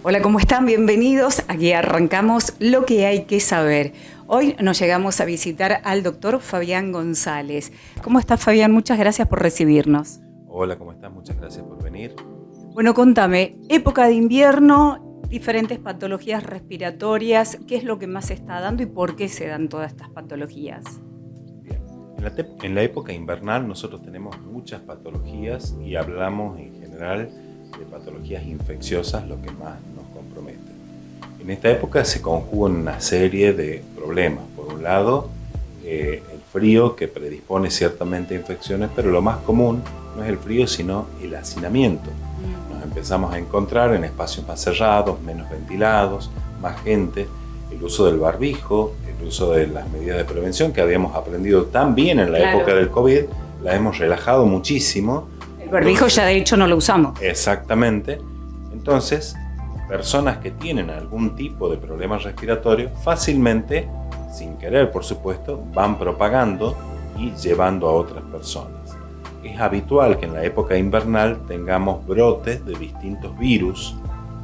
Hola, ¿cómo están? Bienvenidos. Aquí arrancamos lo que hay que saber. Hoy nos llegamos a visitar al doctor Fabián González. ¿Cómo estás, Fabián? Muchas gracias por recibirnos. Hola, ¿cómo estás? Muchas gracias por venir. Bueno, contame, época de invierno, diferentes patologías respiratorias, ¿qué es lo que más se está dando y por qué se dan todas estas patologías? Bien. En la época invernal nosotros tenemos muchas patologías y hablamos en general de patologías infecciosas, lo que más nos compromete. En esta época se conjugan una serie de problemas. Por un lado, el frío, que predispone ciertamente a infecciones, pero lo más común no es el frío, sino el hacinamiento. Nos empezamos a encontrar en espacios más cerrados, menos ventilados, más gente, el uso del barbijo, el uso de las medidas de prevención que habíamos aprendido tan bien en la época del COVID, la hemos relajado muchísimo. El barbijo ya de hecho no lo usamos. Exactamente. Entonces, personas que tienen algún tipo de problema respiratorio fácilmente, sin querer por supuesto, van propagando y llevando a otras personas. Es habitual que en la época invernal tengamos brotes de distintos virus.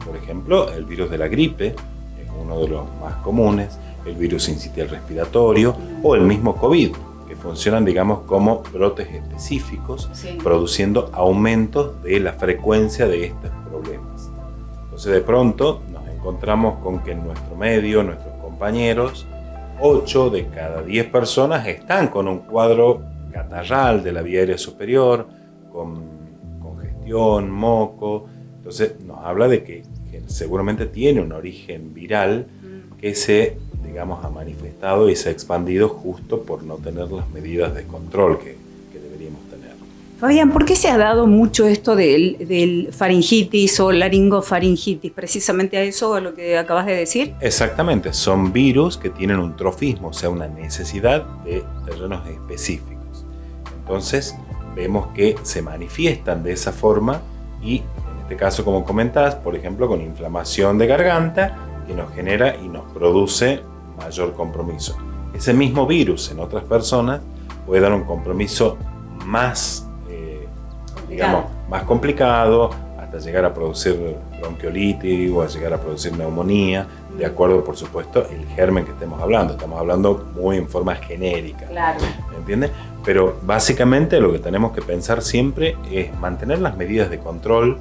Por ejemplo, el virus de la gripe es uno de los más comunes, el virus sincitial respiratorio o el mismo COVID, que funcionan, digamos, como brotes específicos, produciendo aumentos de la frecuencia de estos problemas. Entonces, de pronto nos encontramos con que en nuestro medio, nuestros compañeros, 8 de cada 10 personas están con un cuadro catarral de la vía aérea superior, con congestión, moco. Entonces, nos habla de que seguramente tiene un origen viral que se, digamos, ha manifestado y se ha expandido justo por no tener las medidas de control que deberíamos tener. Fabián, ¿por qué se ha dado mucho esto del faringitis o laringofaringitis? Precisamente a eso, a lo que acabas de decir. Exactamente, son virus que tienen un trofismo, o sea, una necesidad de terrenos específicos. Entonces, vemos que se manifiestan de esa forma y, en este caso, como comentás, por ejemplo, con inflamación de garganta, que nos genera y nos produce mayor compromiso. Ese mismo virus en otras personas puede dar un compromiso más, digamos, más complicado, hasta llegar a producir bronquiolitis o a llegar a producir neumonía, de acuerdo, por supuesto, el germen que estemos hablando. Estamos hablando muy en forma genérica. Claro. ¿Me entiendes? Pero básicamente lo que tenemos que pensar siempre es mantener las medidas de control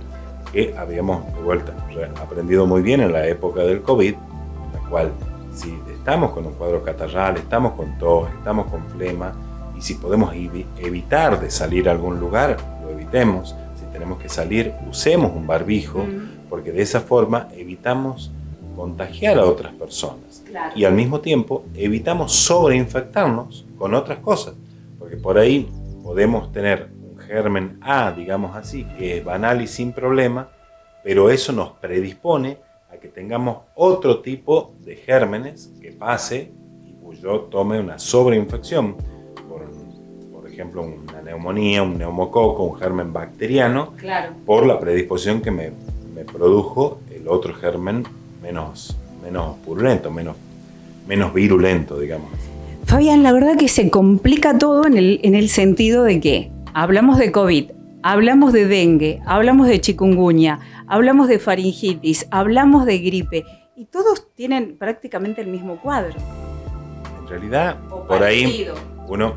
que habíamos de vuelta aprendido muy bien en la época del COVID, en la cual si estamos con un cuadro catarral, estamos con tos, estamos con flema, y si podemos evitar de salir a algún lugar, lo evitemos. Si tenemos que salir, usemos un barbijo, porque de esa forma evitamos contagiar a otras personas. Claro. Y al mismo tiempo evitamos sobreinfectarnos con otras cosas, porque por ahí podemos tener germen A, digamos así, que es banal y sin problema, pero eso nos predispone a que tengamos otro tipo de gérmenes que pase y yo tome una sobreinfección, por ejemplo, una neumonía, un neumococo, un germen bacteriano, Claro. por la predisposición que me produjo el otro germen menos purulento, menos virulento, digamos. Fabián, la verdad que se complica todo en el sentido de que hablamos de COVID, hablamos de dengue, hablamos de chikungunya, hablamos de faringitis, hablamos de gripe y todos tienen prácticamente el mismo cuadro. En realidad, O por parecido. ahí uno,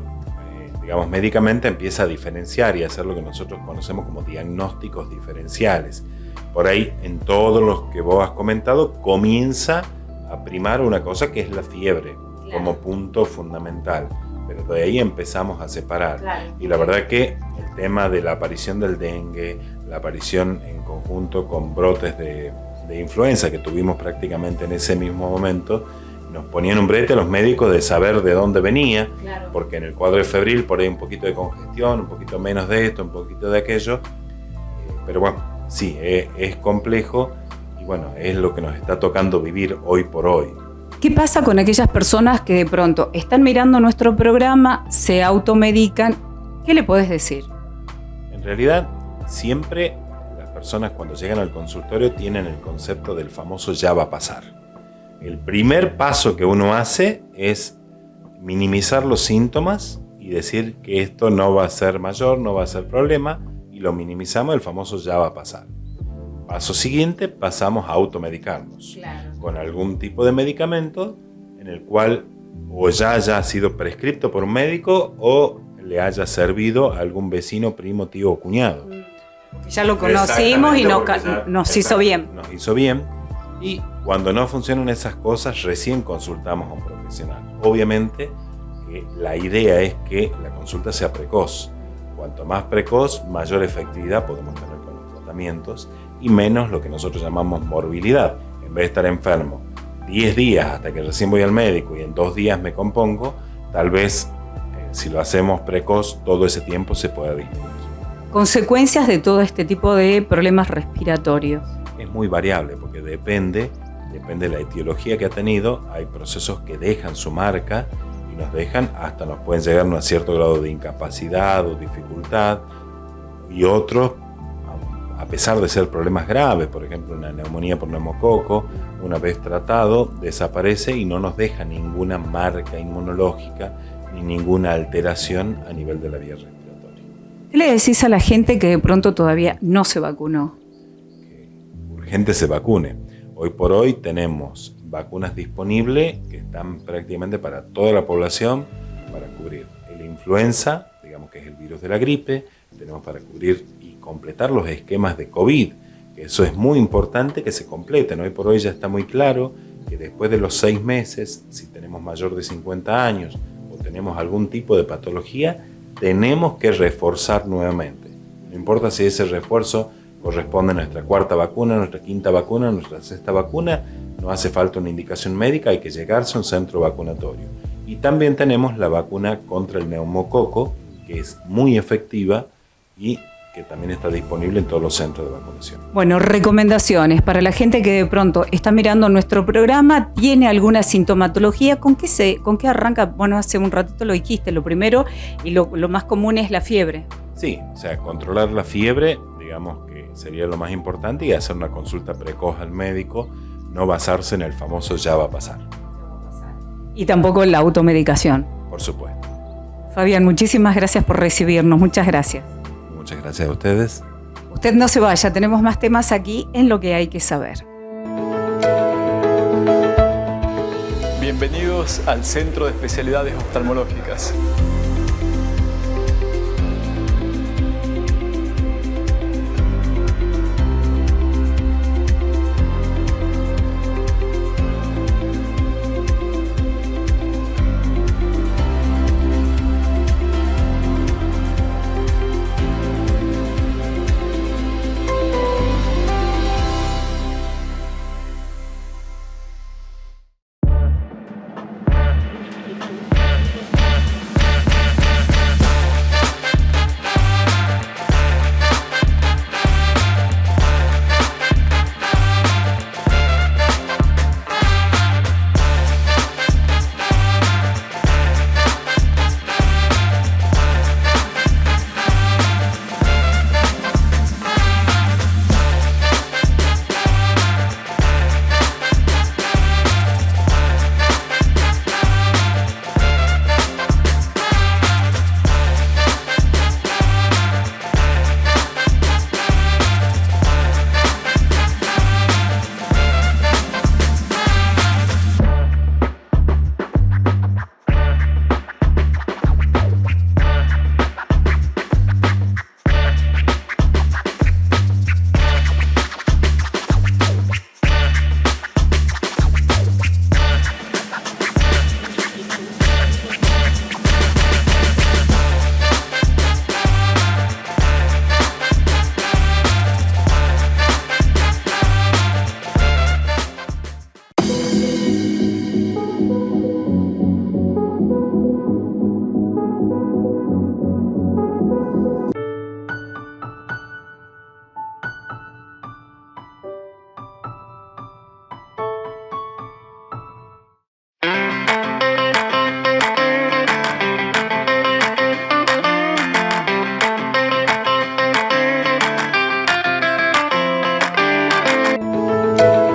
digamos, médicamente empieza a diferenciar y a hacer lo que nosotros conocemos como diagnósticos diferenciales. Por ahí, en todos los que vos has comentado, comienza a primar una cosa que es la fiebre, como punto fundamental. Pero de ahí empezamos a separar. Claro. Y la verdad que el tema de la aparición del dengue, la aparición en conjunto con brotes de influenza que tuvimos prácticamente en ese mismo momento, nos ponían un brete a los médicos de saber de dónde venía, Claro. porque en el cuadro febril por ahí un poquito de congestión, un poquito menos de esto, un poquito de aquello, pero bueno, sí, es complejo y bueno, es lo que nos está tocando vivir hoy por hoy. ¿Qué pasa con aquellas personas que de pronto están mirando nuestro programa, se automedican? ¿Qué le podés decir? En realidad, siempre las personas cuando llegan al consultorio tienen el concepto del famoso ya va a pasar. El primer paso que uno hace es minimizar los síntomas y decir que esto no va a ser mayor, no va a ser problema, y lo minimizamos, el famoso ya va a pasar. Paso siguiente, pasamos a automedicarnos con algún tipo de medicamento en el cual o ya haya sido prescrito por un médico o le haya servido a algún vecino, primo, tío o cuñado. Ya lo conocimos y nos hizo bien. Nos hizo bien. Y cuando no funcionan esas cosas, recién consultamos a un profesional. Obviamente, la idea es que la consulta sea precoz. Cuanto más precoz, mayor efectividad podemos tener con los tratamientos y menos lo que nosotros llamamos morbilidad. En vez de estar enfermo 10 días hasta que recién voy al médico y en 2 días me compongo, tal vez si lo hacemos precoz, todo ese tiempo se pueda disminuir. Consecuencias de todo este tipo de problemas respiratorios. Es muy variable porque depende de la etiología que ha tenido. Hay procesos que dejan su marca y nos pueden llegar a un cierto grado de incapacidad o dificultad, y otros, a pesar de ser problemas graves, por ejemplo una neumonía por neumococo, una vez tratado desaparece y no nos deja ninguna marca inmunológica ni ninguna alteración a nivel de la vía respiratoria. ¿Qué le decís a la gente que de pronto todavía no se vacunó? Que urgente se vacune. Hoy por hoy tenemos vacunas disponibles que están prácticamente para toda la población para cubrir la influenza, digamos que es el virus de la gripe, tenemos para cubrir y completar los esquemas de COVID, que eso es muy importante que se completen. Hoy por hoy ya está muy claro que después de los 6 meses, si tenemos mayor de 50 años o tenemos algún tipo de patología, tenemos que reforzar nuevamente. No importa si ese refuerzo corresponde a nuestra 4ª vacuna, nuestra 5ª vacuna, nuestra 6ª vacuna, no hace falta una indicación médica, hay que llegarse a un centro vacunatorio. Y también tenemos la vacuna contra el neumococo, que es muy efectiva y que también está disponible en todos los centros de vacunación. Bueno, recomendaciones para la gente que de pronto está mirando nuestro programa, tiene alguna sintomatología, ¿con qué arranca? Bueno, hace un ratito lo dijiste, lo primero y lo más común es la fiebre. Sí, o sea, controlar la fiebre, digamos que sería lo más importante, y hacer una consulta precoz al médico, no basarse en el famoso ya va a pasar. Y tampoco la automedicación. Por supuesto. Fabián, muchísimas gracias por recibirnos, muchas gracias. Muchas gracias a ustedes. Usted no se vaya, tenemos más temas aquí en Lo que hay que saber. Bienvenidos al Centro de Especialidades Oftalmológicas.